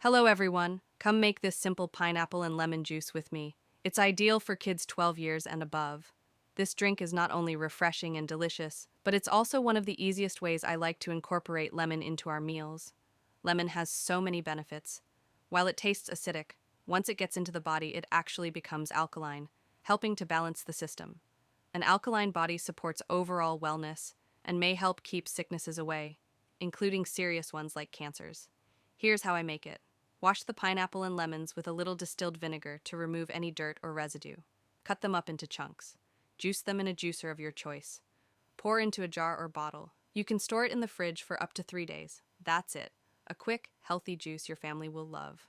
Hello, everyone. Come make this simple pineapple and lemon juice with me. It's ideal for kids 12 years and above. This drink is not only refreshing and delicious, but it's also one of the easiest ways I like to incorporate lemon into our meals. Lemon has so many benefits. While it tastes acidic, once it gets into the body, it actually becomes alkaline, helping to balance the system. An alkaline body supports overall wellness and may help keep sicknesses away, including serious ones like cancers. Here's how I make it. Wash the pineapple and lemons with a little distilled vinegar to remove any dirt or residue. Cut them up into chunks. Juice them in a juicer of your choice. Pour into a jar or bottle. You can store it in the fridge for up to 3 days. That's it. A quick, healthy juice your family will love.